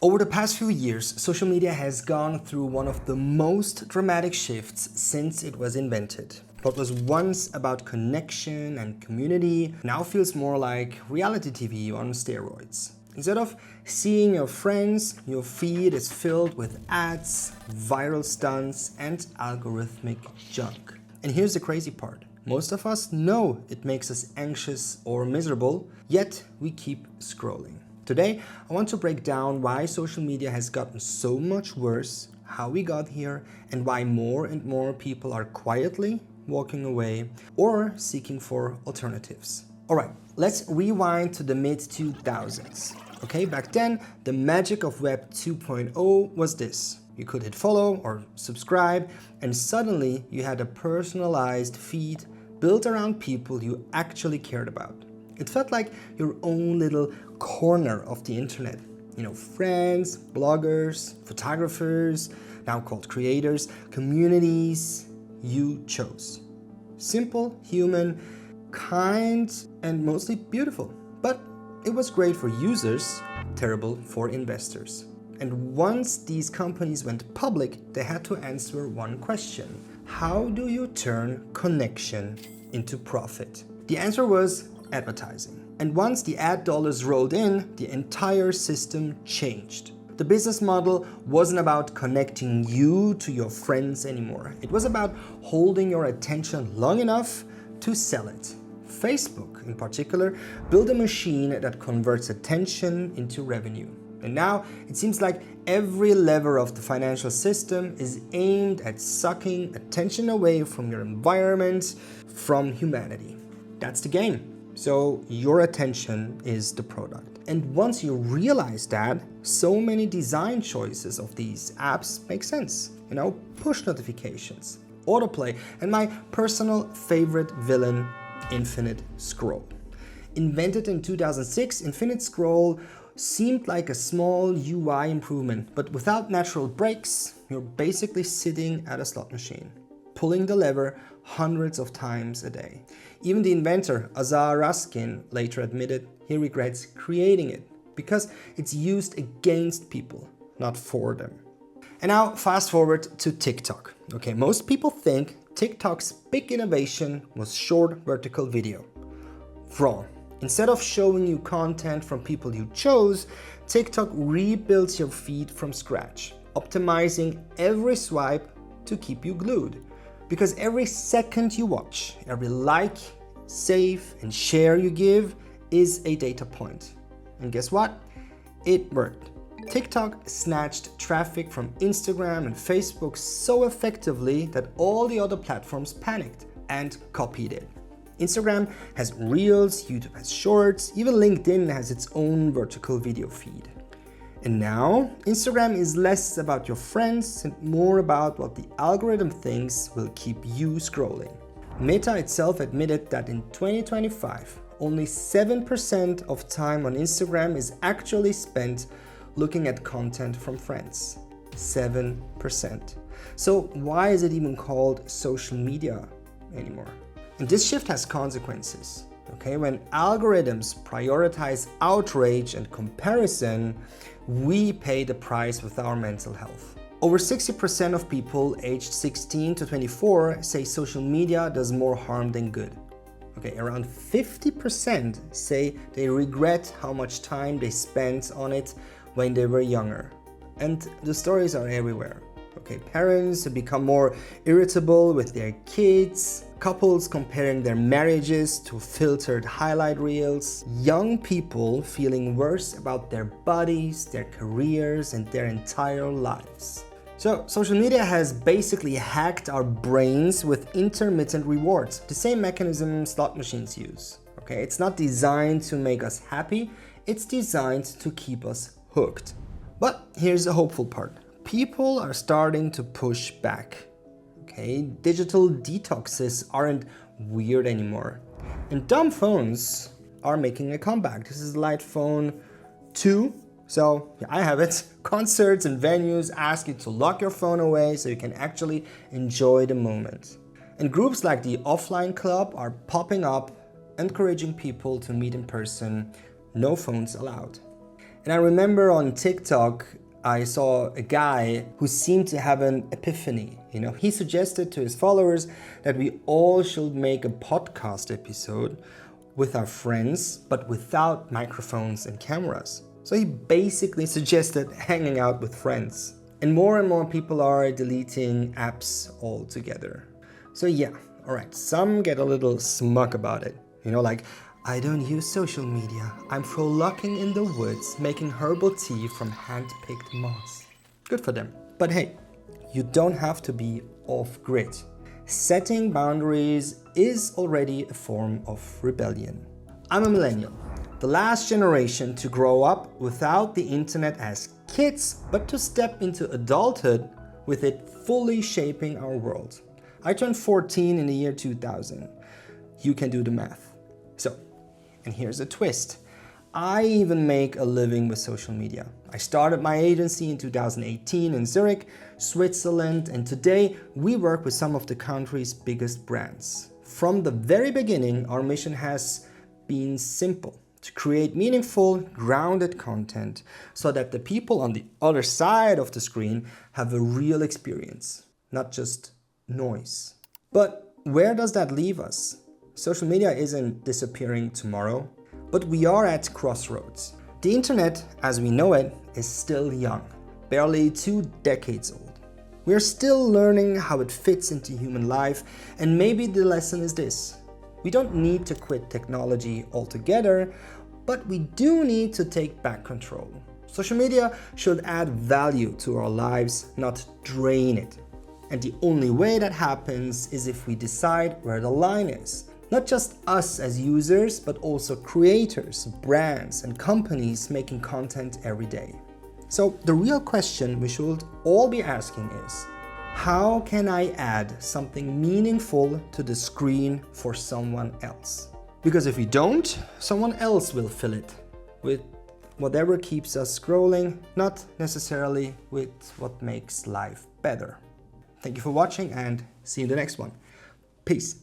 Over the past few years, social media has gone through one of the most dramatic shifts since it was invented. What was once about connection and community now feels more like reality TV on steroids. Instead of seeing your friends, your feed is filled with ads, viral stunts, and algorithmic junk. And here's the crazy part. Most of us know it makes us anxious or miserable, yet we keep scrolling. Today, I want to break down why social media has gotten so much worse, how we got here, and why more and more people are quietly walking away or seeking for alternatives. Alright, let's rewind to the mid-2000s. Okay, back then, the magic of Web 2.0 was this. You could hit follow or subscribe, and suddenly you had a personalized feed built around people you actually cared about. It felt like your own little corner of the internet. You know, friends, bloggers, photographers, now called creators, communities you chose. Simple, human, kind, and mostly beautiful. But it was great for users, terrible for investors. And once these companies went public, they had to answer one question. How do you turn connection into profit? The answer was advertising. And once the ad dollars rolled in, the entire system changed. The business model wasn't about connecting you to your friends anymore. It was about holding your attention long enough to sell it. Facebook, in particular, built a machine that converts attention into revenue. And now it seems like every lever of the financial system is aimed at sucking attention away from your environment, from humanity. That's the game. So your attention is the product. And once you realize that, so many design choices of these apps make sense. You know, push notifications, autoplay, and my personal favorite villain, infinite scroll. Invented in 2006, infinite scroll seemed like a small UI improvement, but without natural breaks, you're basically sitting at a slot machine, pulling the lever hundreds of times a day. Even the inventor, Azar Raskin, later admitted he regrets creating it because it's used against people, not for them. And now fast forward to TikTok. Okay, most people think TikTok's big innovation was short vertical video. Wrong. Instead of showing you content from people you chose, TikTok rebuilds your feed from scratch, optimizing every swipe to keep you glued. Because every second you watch, every like, save, and share you give is a data point. And guess what? It worked. TikTok snatched traffic from Instagram and Facebook so effectively that all the other platforms panicked and copied it. Instagram has Reels, YouTube has Shorts, even LinkedIn has its own vertical video feed. And now, Instagram is less about your friends and more about what the algorithm thinks will keep you scrolling. Meta itself admitted that in 2025, only 7% of time on Instagram is actually spent looking at content from friends. 7%. So why is it even called social media anymore? And this shift has consequences. Okay, when algorithms prioritize outrage and comparison, we pay the price with our mental health. Over 60% of people aged 16 to 24 say social media does more harm than good. Okay, around 50% say they regret how much time they spent on it when they were younger. And the stories are everywhere. Okay, parents have become more irritable with their kids, couples comparing their marriages to filtered highlight reels, young people feeling worse about their bodies, their careers, and their entire lives. So, social media has basically hacked our brains with intermittent rewards, the same mechanism slot machines use. Okay, it's not designed to make us happy, it's designed to keep us hooked. But here's the hopeful part. People are starting to push back. Okay, digital detoxes aren't weird anymore. And dumb phones are making a comeback. This is Lite Phone 2. So yeah, I have it. Concerts and venues ask you to lock your phone away so you can actually enjoy the moment. And groups like the Offline Club are popping up, encouraging people to meet in person. No phones allowed. And I remember on TikTok, I saw a guy who seemed to have an epiphany. He suggested to his followers that we all should make a podcast episode with our friends, but without microphones and cameras. So he basically suggested hanging out with friends. And more people are deleting apps altogether. So yeah, alright, some get a little smug about it. Like, I don't use social media. I'm frolicking in the woods, making herbal tea from hand-picked moss. Good for them. But hey, you don't have to be off-grid. Setting boundaries is already a form of rebellion. I'm a millennial, the last generation to grow up without the internet as kids, but to step into adulthood with it fully shaping our world. I turned 14 in the year 2000. You can do the math. So, and here's a twist. I even make a living with social media. I started my agency in 2018 in Zurich, Switzerland, and today we work with some of the country's biggest brands. From the very beginning, our mission has been simple: to create meaningful, grounded content so that the people on the other side of the screen have a real experience, not just noise. But where does that leave us? Social media isn't disappearing tomorrow, but we are at crossroads. The internet, as we know it, is still young, barely 2 decades old. We are still learning how it fits into human life, and maybe the lesson is this: we don't need to quit technology altogether, but we do need to take back control. Social media should add value to our lives, not drain it. And the only way that happens is if we decide where the line is. Not just us as users, but also creators, brands, and companies making content every day. So the real question we should all be asking is, how can I add something meaningful to the screen for someone else? Because if we don't, someone else will fill it with whatever keeps us scrolling, not necessarily with what makes life better. Thank you for watching and see you in the next one. Peace.